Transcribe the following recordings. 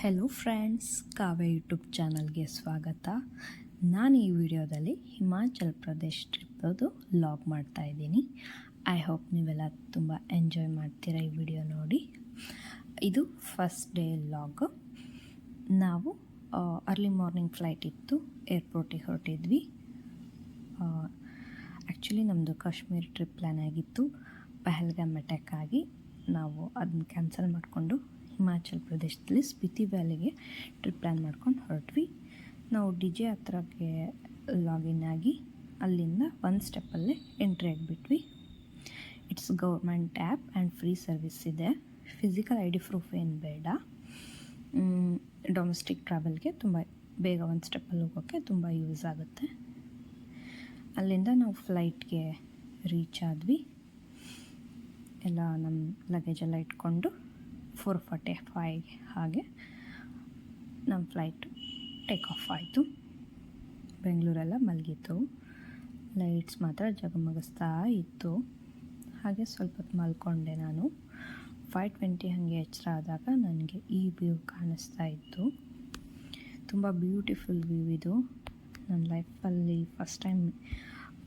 Hello friends, ಕಾವ್ಯ YouTube ಚಾನಲ್ಗೆ ಸ್ವಾಗತ. ನಾನು ಈ ವಿಡಿಯೋದಲ್ಲಿ ಹಿಮಾಚಲ ಪ್ರದೇಶ್ ಟ್ರಿಪ್ಪದು ಲಾಗ್ ಮಾಡ್ತಾ ಇದ್ದೀನಿ. ಐ ಹೋಪ್ ನೀವೆಲ್ಲ ತುಂಬ ಎಂಜಾಯ್ ಮಾಡ್ತೀರಾ ಈ ವಿಡಿಯೋ ನೋಡಿ. ಇದು ಫಸ್ಟ್ ಡೇ ಲಾಗ್. ನಾವು ಅರ್ಲಿ ಮಾರ್ನಿಂಗ್ ಫ್ಲೈಟ್ ಇತ್ತು, ಏರ್ಪೋರ್ಟಿಗೆ ಹೊರಟಿದ್ವಿ. ಆ್ಯಕ್ಚುಲಿ ನಮ್ಮದು ಕಾಶ್ಮೀರ್ ಟ್ರಿಪ್ ಪ್ಲ್ಯಾನ್ ಆಗಿತ್ತು. ಪಹಲ್ಗಾಮ್ ಅಟ್ಯಾಕ್ ಆಗಿ ನಾವು ಅದನ್ನ ಕ್ಯಾನ್ಸಲ್ ಮಾಡಿಕೊಂಡು ಹಿಮಾಚಲ ಪ್ರದೇಶದಲ್ಲಿ ಸ್ಪಿತಿ ವ್ಯಾಲಿಗೆ ಟ್ರಿಪ್ ಪ್ಲ್ಯಾನ್ ಮಾಡ್ಕೊಂಡು ಹೊರಟ್ವಿ. ನಾವು ಡಿಜೆ ಹತ್ರಕ್ಕೆ ಲಾಗಿನ್ ಆಗಿ ಅಲ್ಲಿಂದ ಒಂದು ಸ್ಟೆಪ್ಪಲ್ಲೇ ಎಂಟ್ರಿ ಆಗಿಬಿಟ್ವಿ. It's government app and free service ಇದೆ. ಫಿಸಿಕಲ್ ಐ ಡಿ ಪ್ರೂಫ್ ಏನು ಬೇಡ. ಡೊಮೆಸ್ಟಿಕ್ ಟ್ರಾವೆಲ್ಗೆ ತುಂಬ ಬೇಗ ಒಂದು ಸ್ಟೆಪ್ಪಲ್ಲಿ ಹೋಗೋಕ್ಕೆ ತುಂಬ ಯೂಸ್ ಆಗುತ್ತೆ. ಅಲ್ಲಿಂದ ನಾವು ಫ್ಲೈಟ್ಗೆ ರೀಚ್ ಆದ್ವಿ. ಎಲ್ಲ ನಮ್ಮ ಲಗೇಜೆಲ್ಲ ಇಟ್ಕೊಂಡು 4:45 ಹಾಗೆ ನಮ್ಮ ಫ್ಲೈಟು ಟೇಕ್ ಆಫ್ ಆಯಿತು. ಬೆಂಗಳೂರೆಲ್ಲ ಮಲಗಿತ್ತು, ಲೈಟ್ಸ್ ಮಾತ್ರ ಜಗಮಗಿಸ್ತಾ ಇತ್ತು. ಹಾಗೆ ಸ್ವಲ್ಪ ಹೊತ್ತು ಮಲ್ಕೊಂಡೆ ನಾನು. 5:20 ಹಾಗೆ ಎಚ್ಚರ ಆದಾಗ ನನಗೆ ಈ ವ್ಯೂ ಕಾಣಿಸ್ತಾ ಇತ್ತು. ತುಂಬ ಬ್ಯೂಟಿಫುಲ್ ವ್ಯೂ ಇದು. ನನ್ನ ಲೈಫಲ್ಲಿ ಫಸ್ಟ್ ಟೈಮ್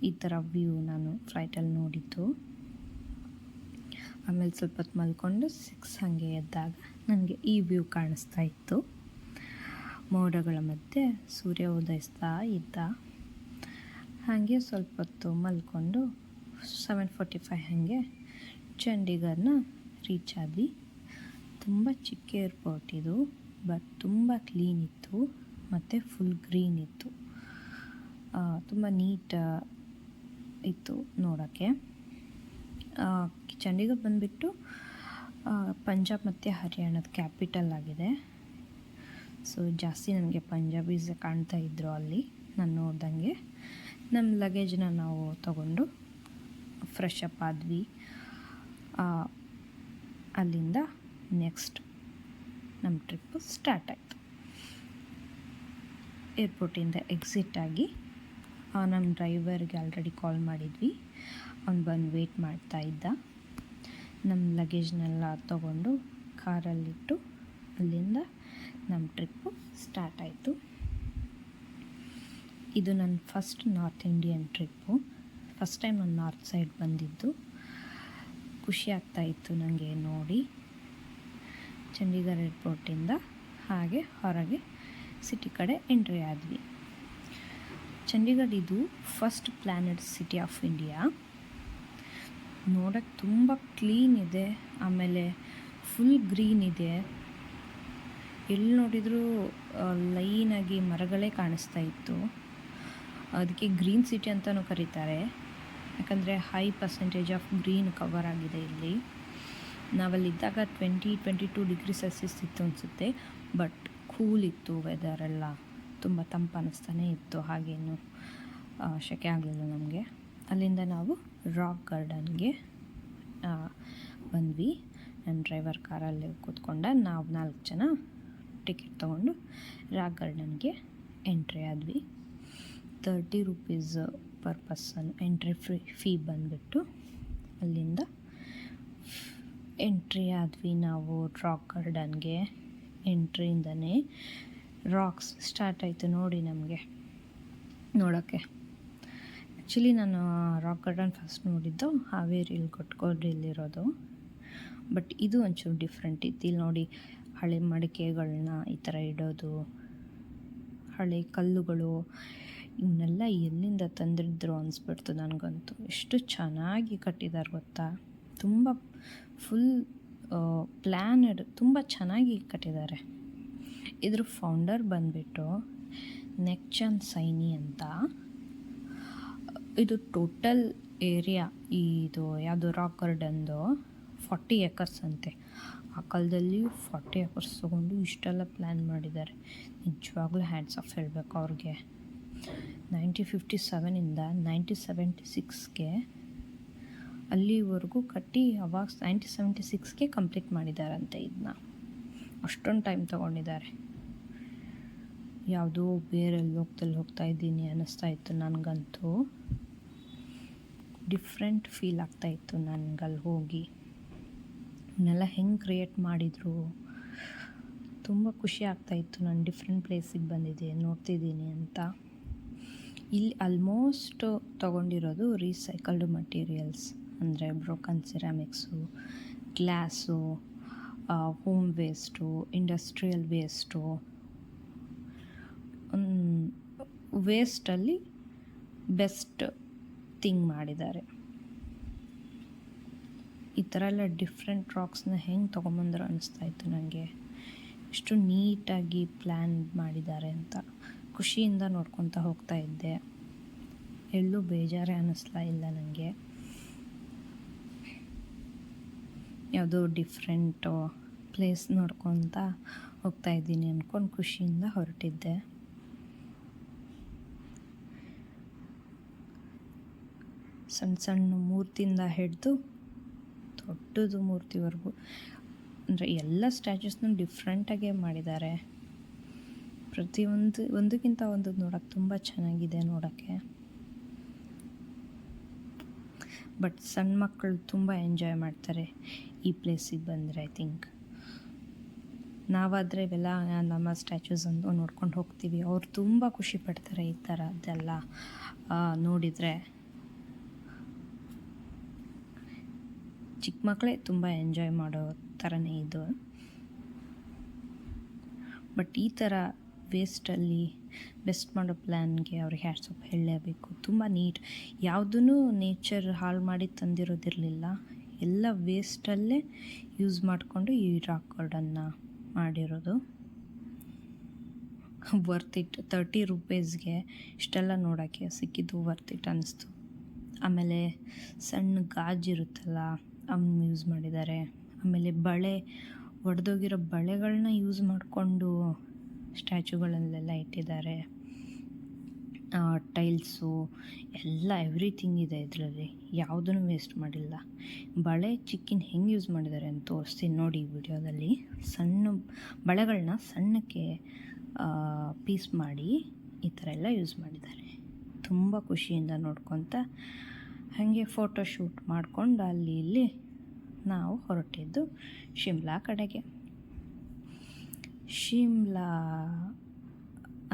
ಈ ಥರ ವ್ಯೂ ನಾನು ಫ್ಲೈಟಲ್ಲಿ ನೋಡಿದ್ದು. ಆಮೇಲೆ ಸ್ವಲ್ಪ ಹೊತ್ತು ಮಲ್ಕೊಂಡು 6 ಹಾಗೆ ಎದ್ದಾಗ ನನಗೆ ಈ ವ್ಯೂ ಕಾಣಿಸ್ತಾ ಇತ್ತು. ಮೋಡಗಳ ಮಧ್ಯೆ ಸೂರ್ಯ ಉದಯಿಸ್ತಾ ಇದ್ದ. ಹಾಗೆ ಸ್ವಲ್ಪ ಹೊತ್ತು ಮಲ್ಕೊಂಡು 7:45 ಹಾಗೆ ಚಂಡೀಗಢನ ರೀಚ್ ಆದ್ವಿ. ತುಂಬ ಚಿಕ್ಕ ಏರ್ಪೋರ್ಟ್ ಇದು, ಬಟ್ ತುಂಬ ಕ್ಲೀನ್ ಇತ್ತು ಮತ್ತು ಫುಲ್ ಗ್ರೀನ್ ಇತ್ತು. ತುಂಬ ನೀಟ್ ಇತ್ತು ನೋಡೋಕ್ಕೆ. ಚಂಡೀಗಢ ಬಂದುಬಿಟ್ಟು ಪಂಜಾಬ್ ಮತ್ತು ಹರಿಯಾಣದ ಕ್ಯಾಪಿಟಲ್ ಆಗಿದೆ. ಸೊ ಜಾಸ್ತಿ ನನಗೆ ಪಂಜಾಬೀಸ್ ಕಾಣ್ತಾ ಇದ್ದರು ಅಲ್ಲಿ ನಾನು ನೋಡ್ದಂಗೆ. ನಮ್ಮ ಲಗೇಜ್ನ ನಾವು ತಗೊಂಡು ಫ್ರೆಶ್ ಅಪ್ ಆದ್ವಿ. ಅಲ್ಲಿಂದ ನೆಕ್ಸ್ಟ್ ನಮ್ಮ ಟ್ರಿಪ್ಪು ಸ್ಟಾರ್ಟ್ ಆಯಿತು. ಏರ್ಪೋರ್ಟಿಂದ ಎಕ್ಸಿಟ್ ಆಗಿ ನಮ್ಮ ಡ್ರೈವರ್ಗೆ ಆಲ್ರೆಡಿ ಕಾಲ್ ಮಾಡಿದ್ವಿ. ಅವ್ನು ಬಂದು ವೇಟ್ ಮಾಡ್ತಾ ಇದ್ದ. ನಮ್ಮ ಲಗೇಜ್ನೆಲ್ಲ ತೊಗೊಂಡು ಕಾರಲ್ಲಿಟ್ಟು ಅಲ್ಲಿಂದ ನಮ್ಮ ಟ್ರಿಪ್ಪು ಸ್ಟಾರ್ಟ್ ಆಯಿತು. ಇದು ನನ್ನ first north Indian trip. First time ನಾನು ನಾರ್ತ್ ಸೈಡ್ ಬಂದಿದ್ದು. ಖುಷಿ ಆಗ್ತಾಯಿತ್ತು ನನಗೆ ನೋಡಿ. ಚಂಡೀಗಢ ಏರ್ಪೋರ್ಟಿಂದ ಹಾಗೆ ಹೊರಗೆ ಸಿಟಿ ಕಡೆ ಎಂಟ್ರಿ ಆದ್ವಿ. ಚಂಡೀಗಢ ಇದು ಫಸ್ಟ್ ಪ್ಲ್ಯಾನೆಡ್ ಸಿಟಿ ಆಫ್ ಇಂಡಿಯಾ. ನೋಡೋಕ್ಕೆ ತುಂಬ ಕ್ಲೀನ್ ಇದೆ, ಆಮೇಲೆ ಫುಲ್ ಗ್ರೀನ್ ಇದೆ. ಎಲ್ಲಿ ನೋಡಿದರೂ ಲೈನಾಗಿ ಮರಗಳೇ ಕಾಣಿಸ್ತಾ ಇತ್ತು. ಅದಕ್ಕೆ ಗ್ರೀನ್ ಸಿಟಿ ಅಂತಲೂ ಕರೀತಾರೆ, ಯಾಕಂದರೆ high percentage of green cover ಆಗಿದೆ ಇಲ್ಲಿ. ನಾವಲ್ಲಿದ್ದಾಗ 22 ಡಿಗ್ರಿ ಸೆಲ್ಸಿಯಸ್ ಇತ್ತು ಅನಿಸುತ್ತೆ, ಬಟ್ ಕೂಲ್ ಇತ್ತು ವೆದರೆಲ್ಲ. ತುಂಬ ತಂಪು ಅನ್ನಿಸ್ತಾನೆ ಇತ್ತು, ಹಾಗೇನು ಶೆಕೆ ಆಗಲಿಲ್ಲ ನಮಗೆ. ಅಲ್ಲಿಂದ ನಾವು ರಾಕ್ ಗಾರ್ಡನ್ಗೆ ಬಂದ್ವಿ. ನನ್ನ ಡ್ರೈವರ್ ಕಾರಲ್ಲಿ ಕೂತ್ಕೊಂಡ. ನಾವು 4 ಜನ ಟಿಕೆಟ್ ತೊಗೊಂಡು ರಾಕ್ ಗಾರ್ಡನ್ಗೆ ಎಂಟ್ರಿ ಆದ್ವಿ. 30 rupees per person entry fee ಬಂದುಬಿಟ್ಟು. ಅಲ್ಲಿಂದ ಎಂಟ್ರಿ ಆದ್ವಿ ನಾವು ರಾಕ್ ಗಾರ್ಡನ್ಗೆ. ಎಂಟ್ರಿಯಿಂದನೇ ರಾಕ್ಸ್ ಸ್ಟಾರ್ಟ್ ಆಯಿತು ನೋಡಿ ನಮಗೆ ನೋಡೋಕ್ಕೆ. ಆ್ಯಕ್ಚುಲಿ ನಾನು ರಾಕ್ ಗಾರ್ಡನ್ ಫಸ್ಟ್ ನೋಡಿದ್ದು ಹಾವೇರಿಲಿ ಕೊಟ್ಕೋಡ್ರಿಲಿರೋದು, ಬಟ್ ಇದು ಒಂಚೂರು ಡಿಫ್ರೆಂಟ್ ಇತ್ತು. ಇಲ್ಲಿ ನೋಡಿ ಹಳೆ ಮಡಿಕೆಗಳನ್ನ ಈ ಥರ ಇಡೋದು, ಹಳೆ ಕಲ್ಲುಗಳು, ಇವನ್ನೆಲ್ಲ ಎಲ್ಲಿಂದ ತಂದಿದ್ರು ಅನಿಸ್ಬಿಡ್ತು ನನಗಂತೂ. ಎಷ್ಟು ಚೆನ್ನಾಗಿ ಕಟ್ಟಿದ್ದಾರೆ ಗೊತ್ತಾ. ತುಂಬ ಫುಲ್ ಪ್ಲ್ಯಾನಡ್, ತುಂಬ ಚೆನ್ನಾಗಿ ಕಟ್ಟಿದ್ದಾರೆ. ಇದ್ರ ಫೌಂಡರ್ ಬಂದುಬಿಟ್ಟು ನೆಕ್ಚಂದ್ ಸೈನಿ ಅಂತ. ಇದು ಟೋಟಲ್ ಏರಿಯಾ ಇದು ಯಾವುದು ರಾಕ್ ಗಾರ್ಡನ್ದು 40 ಎಕರ್ಸ್ ಅಂತೆ. ಆ ಕಾಲದಲ್ಲಿ 40 ಎಕರ್ಸ್ ತೊಗೊಂಡು ಇಷ್ಟೆಲ್ಲ ಪ್ಲ್ಯಾನ್ ಮಾಡಿದ್ದಾರೆ. ನಿಜವಾಗ್ಲೂ ಹ್ಯಾಂಡ್ಸ್ ಆಫ್ ಹೇಳಬೇಕು ಅವ್ರಿಗೆ. 1957ಇಂದ 1976ಗೆ ಅಲ್ಲಿವರೆಗೂ ಕಟ್ಟಿ ಅವಾಗ 1976ಗೆ ಕಂಪ್ಲೀಟ್ ಮಾಡಿದ್ದಾರಂತೆ ಇದನ್ನ. ಅಷ್ಟೊಂದು ಟೈಮ್ ತೊಗೊಂಡಿದ್ದಾರೆ. ಯಾವುದೋ ಬೇರೆ ಲೋಕದಲ್ಲಿ ಹೋಗ್ತಾ ಇದ್ದೀನಿ ಅನ್ನಿಸ್ತಾ ಇತ್ತು ನನಗಂತೂ. ಡಿಫ್ರೆಂಟ್ ಫೀಲ್ ಆಗ್ತಾಯಿತ್ತು ನನಗಲ್ಲಿ ಹೋಗಿ. ಇವನ್ನೆಲ್ಲ ಹೆಂಗೆ ಕ್ರಿಯೇಟ್ ಮಾಡಿದರು, ತುಂಬ ಖುಷಿ ಆಗ್ತಾಯಿತ್ತು, ನಾನು ಡಿಫ್ರೆಂಟ್ ಪ್ಲೇಸಿಗೆ ಬಂದಿದ್ದೆ ನೋಡ್ತಿದ್ದೀನಿ ಅಂತ. ಇಲ್ಲಿ ಆಲ್ಮೋಸ್ಟ್ ತೊಗೊಂಡಿರೋದು ರೀಸೈಕಲ್ಡ್ ಮಟೀರಿಯಲ್ಸ್, ಅಂದರೆ broken ceramics, glass, home waste, industrial waste. ವೇಸ್ಟಲ್ಲಿ ಬೆಸ್ಟ್ ಥಿಂಗ್ ಮಾಡಿದ್ದಾರೆ. ಈ ಥರ ಎಲ್ಲ ಡಿಫ್ರೆಂಟ್ ರಾಕ್ಸ್ನ ಹೆಂಗೆ ತೊಗೊಂಬಂದ್ರು ಅನಿಸ್ತಾಯಿತ್ತು ನನಗೆ. ಎಷ್ಟು ನೀಟಾಗಿ ಪ್ಲ್ಯಾನ್ ಮಾಡಿದ್ದಾರೆ ಅಂತ ಖುಷಿಯಿಂದ ನೋಡ್ಕೊತಾ ಹೋಗ್ತಾ ಇದ್ದೆ. ಎಲ್ಲೂ ಬೇಜಾರೇ ಅನ್ನಿಸ್ಲಾ ಇಲ್ಲ ನನಗೆ. ಯಾವುದೋ ಡಿಫ್ರೆಂಟು ಪ್ಲೇಸ್ ನೋಡ್ಕೊತಾ ಹೋಗ್ತಾ ಇದ್ದೀನಿ ಅಂದ್ಕೊಂಡು ಖುಷಿಯಿಂದ ಹೊರಟಿದ್ದೆ. ಸಣ್ಣ ಸಣ್ಣ ಮೂರ್ತಿಯಿಂದ ಹಿಡಿದು ದೊಡ್ಡದು ಮೂರ್ತಿವರೆಗೂ, ಅಂದರೆ ಎಲ್ಲ ಸ್ಟ್ಯಾಚ್ಯೂಸ್ನೂ ಡಿಫ್ರೆಂಟಾಗೇ ಮಾಡಿದ್ದಾರೆ. ಒಂದಕ್ಕಿಂತ ಒಂದು ನೋಡೋಕ್ಕೆ ತುಂಬ ಚೆನ್ನಾಗಿದೆ ನೋಡೋಕ್ಕೆ. ಬಟ್ ಸಣ್ಣ ಮಕ್ಕಳು ತುಂಬ ಎಂಜಾಯ್ ಮಾಡ್ತಾರೆ ಈ ಪ್ಲೇಸಿಗೆ ಬಂದರೆ. ಐ ಥಿಂಕ್ ನಾವಾದರೆ ಇವೆಲ್ಲ ನಮ್ಮ ಸ್ಟ್ಯಾಚ್ಯೂಸ್ ಅಂತ ನೋಡ್ಕೊಂಡು ಹೋಗ್ತೀವಿ, ಅವ್ರು ತುಂಬ ಖುಷಿ ಪಡ್ತಾರೆ ಈ ಥರದ್ದೆಲ್ಲ ನೋಡಿದರೆ. ಚಿಕ್ಕ ಮಕ್ಕಳೇ ತುಂಬ ಎಂಜಾಯ್ ಮಾಡೋ ಥರನೇ ಇದು. ಬಟ್ ಈ ಥರ ವೇಸ್ಟಲ್ಲಿ ಬೆಸ್ಟ್ ಮಾಡೋ ಪ್ಲ್ಯಾನ್ಗೆ ಅವ್ರಿಗೆ ಹ್ಯಾಟ್ಸ್ ಆಫ್ ಹೇಳಲೇಬೇಕು. ತುಂಬ ನೀಟ್, ಯಾವುದೂ ನೇಚರ್ ಹಾಳು ಮಾಡಿ ತಂದಿರೋದಿರಲಿಲ್ಲ, ಎಲ್ಲ ವೇಸ್ಟಲ್ಲೇ ಯೂಸ್ ಮಾಡಿಕೊಂಡು ಈ ರಾಕ್ ಗಾರ್ಡನ್ನ ಮಾಡಿರೋದು. Worth it. 30 ರೂಪೀಸ್ಗೆ ಇಷ್ಟೆಲ್ಲ ನೋಡೋಕ್ಕೆ ಸಿಕ್ಕಿದ್ದು ವರ್ತ್ ಇಟ್ ಅನ್ನಿಸ್ತು. ಆಮೇಲೆ ಸಣ್ಣ ಗಾಜಿರುತ್ತಲ್ಲ ಅವನ್ನ ಯೂಸ್ ಮಾಡಿದ್ದಾರೆ. ಆಮೇಲೆ ಬಳೆ, ಒಡೆದೋಗಿರೋ ಬಳೆಗಳನ್ನ ಯೂಸ್ ಮಾಡಿಕೊಂಡು ಸ್ಟ್ಯಾಚ್ಯೂಗಳಲ್ಲೆಲ್ಲ ಇಟ್ಟಿದ್ದಾರೆ. ಟೈಲ್ಸು ಎಲ್ಲ ಎವ್ರಿಥಿಂಗ್ ಇದೆ ಇದರಲ್ಲಿ, ಯಾವುದೂ ವೇಸ್ಟ್ ಮಾಡಿಲ್ಲ. ಬಳೆ ಚಿಕ್ಕಿನ ಹೆಂಗೆ ಯೂಸ್ ಮಾಡಿದ್ದಾರೆ ಅಂತ ತೋರಿಸ್ತೀನಿ ನೋಡಿ ಈ ವಿಡಿಯೋದಲ್ಲಿ. ಸಣ್ಣ ಬಳೆಗಳನ್ನ ಸಣ್ಣಕ್ಕೆ ಪೀಸ್ ಮಾಡಿ ಈ ಥರ ಎಲ್ಲ ಯೂಸ್ ಮಾಡಿದ್ದಾರೆ. ತುಂಬ ಖುಷಿಯಿಂದ ನೋಡ್ಕೊತ ಹಾಗೆ ಫೋಟೋ ಶೂಟ್ ಮಾಡಿಕೊಂಡು ಅಲ್ಲಿ ಇಲ್ಲಿ ನಾವು ಹೊರಟಿದ್ದು ಶಿಮ್ಲಾ ಕಡೆಗೆ. ಶಿಮ್ಲಾ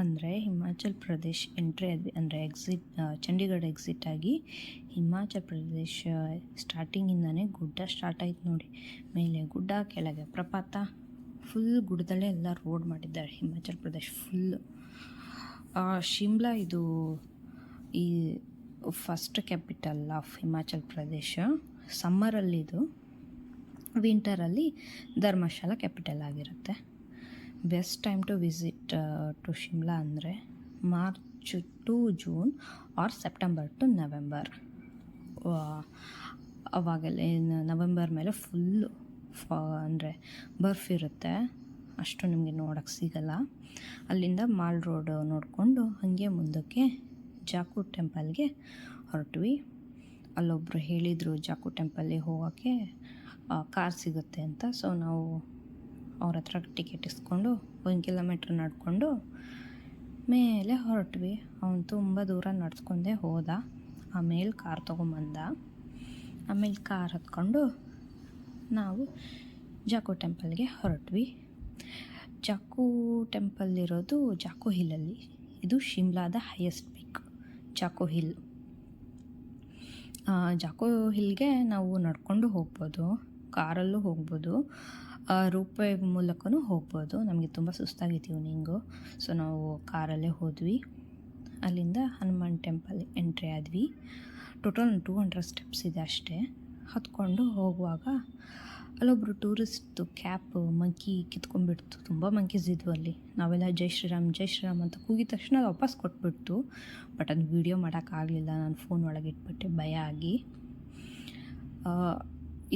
ಅಂದರೆ ಹಿಮಾಚಲ್ ಪ್ರದೇಶ್ ಎಂಟ್ರಿ ಆದ್ವಿ, ಅಂದರೆ ಚಂಡೀಗಢ ಎಕ್ಸಿಟ್ ಆಗಿ ಹಿಮಾಚಲ್ ಪ್ರದೇಶ್ ಸ್ಟಾರ್ಟಿಂಗಿಂದನೇ ಗುಡ್ಡ ಸ್ಟಾರ್ಟ್ ಆಯ್ತು ನೋಡಿ. ಮೇಲೆ ಗುಡ್ಡ, ಕೆಳಗೆ ಪ್ರಪಾತ, ಫುಲ್ ಗುಡ್ಡದಲ್ಲೇ ಎಲ್ಲ ರೋಡ್ ಮಾಡಿದ್ದಾರೆ ಹಿಮಾಚಲ್ ಪ್ರದೇಶ್ ಫುಲ್ಲು. ಶಿಮ್ಲಾ ಇದು ಈ first capital of Himachal Pradesh. ಸಮ್ಮರಲ್ಲಿದು, ವಿಂಟರಲ್ಲಿ ಧರ್ಮಶಾಲಾ ಕ್ಯಾಪಿಟಲ್ ಆಗಿರುತ್ತೆ. Best time to visit to Shimla ಅಂದರೆ March to June or September to November. ಅವಾಗಲೇ ನವೆಂಬರ್ ಮೇಲೆ ಫುಲ್ಲು ಅಂದರೆ ಬರ್ಫ್ ಇರುತ್ತೆ, ಅಷ್ಟು ನಿಮಗೆ ನೋಡೋಕ್ಕೆ ಸಿಗಲ್ಲ. ಅಲ್ಲಿಂದ ಮಾಲ್ ರೋಡ್ ನೋಡಿಕೊಂಡು ಹಾಗೆ ಮುಂದಕ್ಕೆ ಜಾಕು ಟೆಂಪಲ್ಗೆ ಹೊರಟ್ವಿ. ಅಲ್ಲೊಬ್ಬರು ಹೇಳಿದರು ಜಾಕು ಟೆಂಪಲ್ಗೆ ಹೋಗೋಕ್ಕೆ ಕಾರ್ ಸಿಗುತ್ತೆ ಅಂತ. ಸೊ ನಾವು ಅವ್ರ ಹತ್ರ ಟಿಕೆಟ್ ಇಸ್ಕೊಂಡು 1 ಕಿಲೋಮೀಟ್ರ್ ನಡ್ಕೊಂಡು ಮೇಲೆ ಹೊರಟ್ವಿ. ಅವನು ತುಂಬ ದೂರ ನಡ್ಸ್ಕೊಂಡೇ ಹೋದ, ಆಮೇಲೆ ಕಾರ್ ತೊಗೊಂಬಂದ. ಆಮೇಲೆ ಕಾರ್ ಹತ್ಕೊಂಡು ನಾವು ಜಾಕು ಟೆಂಪಲ್ಗೆ ಹೊರಟ್ವಿ. ಜಾಕು ಟೆಂಪಲ್ ಇರೋದು ಜಾಕು ಹಿಲ್ಲಲ್ಲಿ. ಇದು ಶಿಮ್ಲಾದ ಹೈಯೆಸ್ಟ್ ಪೀಕ್ ಜಾಕು ಹಿಲ್. ಜಾಕು ಹಿಲ್ಗೆ ನಾವು ನಡ್ಕೊಂಡು ಹೋಗ್ಬೋದು, ಕಾರಲ್ಲೂ ಹೋಗ್ಬೋದು, ರೋಪ್ವೇ ಮೂಲಕನೂ ಹೋಗ್ಬೋದು. ನಮಗೆ ತುಂಬ ಸುಸ್ತಾಗಿತ್ತು ಈವ್ನಿಂಗು, ಸೊ ನಾವು ಕಾರಲ್ಲೇ ಹೋದ್ವಿ. ಅಲ್ಲಿಂದ ಹನುಮಾನ್ ಟೆಂಪಲ್ ಎಂಟ್ರಿ ಆದ್ವಿ. ಟೋಟಲ್ 200 ಸ್ಟೆಪ್ಸ್ ಇದೆ ಅಷ್ಟೇ. ಹತ್ಕೊಂಡು ಹೋಗುವಾಗ ಅಲ್ಲೊಬ್ಬರು ಟೂರಿಸ್ಟು ಕ್ಯಾಪ್ ಮಂಕಿ ಕಿತ್ಕೊಂಡ್ಬಿಡ್ತು. ತುಂಬ ಮಂಕೀಸ್ ಇದ್ವು ಅಲ್ಲಿ. ನಾವೆಲ್ಲ ಜೈ ಶ್ರೀರಾಮ್ ಜೈ ಶ್ರೀರಾಮ್ ಅಂತ ಕೂಗಿದ ತಕ್ಷಣ ಅದು ವಾಪಸ್ ಕೊಟ್ಬಿಡ್ತು. ಬಟ್ ಅದು ವೀಡಿಯೋ ಮಾಡೋಕ್ಕಾಗಲಿಲ್ಲ, ನಾನು ಫೋನ್ ಒಳಗೆ ಇಟ್ಬಿಟ್ಟೆ ಭಯ ಆಗಿ.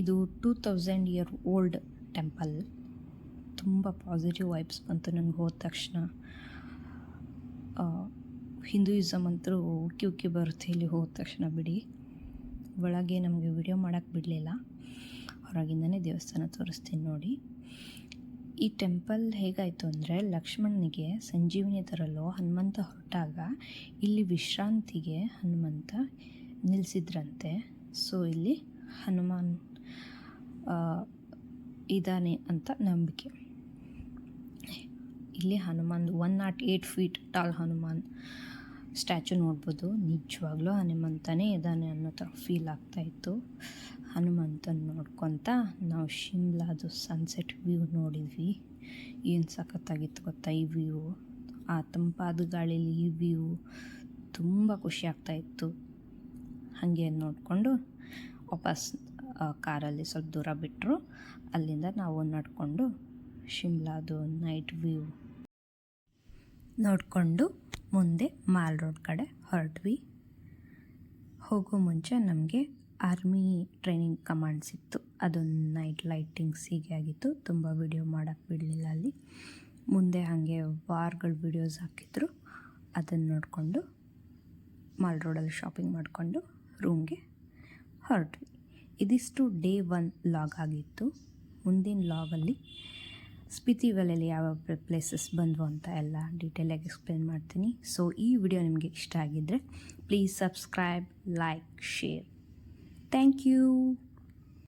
ಇದು 2000 year ಓಲ್ಡ್ ಟೆಂಪಲ್. ತುಂಬ ಪಾಸಿಟಿವ್ ವೈಬ್ಸ್ ಬಂತು ನನಗೆ ಹೋದ ತಕ್ಷಣ. ಹಿಂದೂಯಿಸಮ್ ಅಂತೂ ಉಕ್ಕಿ ಬರುತ್ತೆ ಇಲ್ಲಿ ಹೋದ ತಕ್ಷಣ ಬಿಡಿ. ಒಳಗೆ ನಮಗೆ ವಿಡಿಯೋ ಮಾಡೋಕ್ಕೆ ಬಿಡಲಿಲ್ಲ, ಹೊರಗಿಂದನೇ ದೇವಸ್ಥಾನ ತೋರಿಸ್ತೀನಿ ನೋಡಿ. ಈ ಟೆಂಪಲ್ ಹೇಗಾಯಿತು ಅಂದರೆ, ಲಕ್ಷ್ಮಣನಿಗೆ ಸಂಜೀವಿನಿ ತರಲು ಹನುಮಂತ ಹೊರಟಾಗ ಇಲ್ಲಿ ವಿಶ್ರಾಂತಿಗೆ ಹನುಮಂತ ನಿಲ್ಲಿಸಿದ್ರಂತೆ. ಸೊ ಇಲ್ಲಿ ಹನುಮಾನ್ ಇದ್ದಾನೆ ಅಂತ ನಂಬಿಕೆ. ಇಲ್ಲಿ Hanuman 108 feet tall Hanuman statue ನೋಡ್ಬೋದು. ನಿಜವಾಗ್ಲೂ ಹನುಮಂತನೇ ಇದ್ದಾನೆ ಅನ್ನೋ ಥರ ಫೀಲ್ ಆಗ್ತಾಯಿತ್ತು. ಹನುಮಂತನ ನೋಡ್ಕೊತ ನಾವು ಶಿಮ್ಲಾದು ಸನ್ಸೆಟ್ ವ್ಯೂ ನೋಡಿದ್ವಿ. ಏನು ಸಖತ್ತಾಗಿತ್ತು ಗೊತ್ತಾ ಈ ವ್ಯೂ. ಆ ತಂಪಾದ ಗಾಳೀಲಿ ಈ ವ್ಯೂ ತುಂಬ ಖುಷಿ ಆಗ್ತಾಯಿತ್ತು. ಹಾಗೆ ನೋಡಿಕೊಂಡು ವಾಪಸ್ ಕಾರಲ್ಲಿ ಸ್ವಲ್ಪ ದೂರ ಬಿಟ್ಟರು. ಅಲ್ಲಿಂದ ನಾವು ನಡ್ಕೊಂಡು ಶಿಮ್ಲಾದು ನೈಟ್ ವ್ಯೂ ನೋಡಿಕೊಂಡು ಮುಂದೆ ಮಾಲ್ ರೋಡ್ ಕಡೆ ಹೊರಟ್ವಿ. ಹೋಗೋ ಮುಂಚೆ ನಮಗೆ ಆರ್ಮಿ ಟ್ರೈನಿಂಗ್ ಕಮಾಂಡ್ ಸಿಕ್ತು. ಅದೊಂದು ನೈಟ್ ಲೈಟಿಂಗ್ಸ್ ಹೀಗೆ ಆಗಿತ್ತು. ತುಂಬ ವಿಡಿಯೋ ಮಾಡೋಕ್ಕೆ ಬಿಡಲಿಲ್ಲ ಅಲ್ಲಿ. ಮುಂದೆ ಹಾಗೆ ವಾರ್ಗಳ ವಿಡಿಯೋಸ್ ಹಾಕಿದ್ರು. ಅದನ್ನು ನೋಡಿಕೊಂಡು ಮಾಲ್ ರೋಡಲ್ಲಿ ಶಾಪಿಂಗ್ ಮಾಡಿಕೊಂಡು ರೂಮ್ಗೆ ಹೊರಟ್ವಿ. ಇದಿಷ್ಟು ಡೇ 1 ಲಾಗ್ ಆಗಿತ್ತು. ಮುಂದಿನ ಲಾಗಲ್ಲಿ ಸ್ಪಿತಿ ವ್ಯಾಲಿಯಲ್ಲಿ ಯಾವ್ಯಾವ ಪ್ಲೇಸಸ್ ಬಂದವು ಅಂತ ಎಲ್ಲ ಡೀಟೇಲಾಗಿ ಎಕ್ಸ್ಪ್ಲೇನ್ ಮಾಡ್ತೀನಿ. ಸೊ ಈ ವಿಡಿಯೋ ನಿಮಗೆ ಇಷ್ಟ ಆಗಿದ್ದರೆ please subscribe, like, share. Thank you.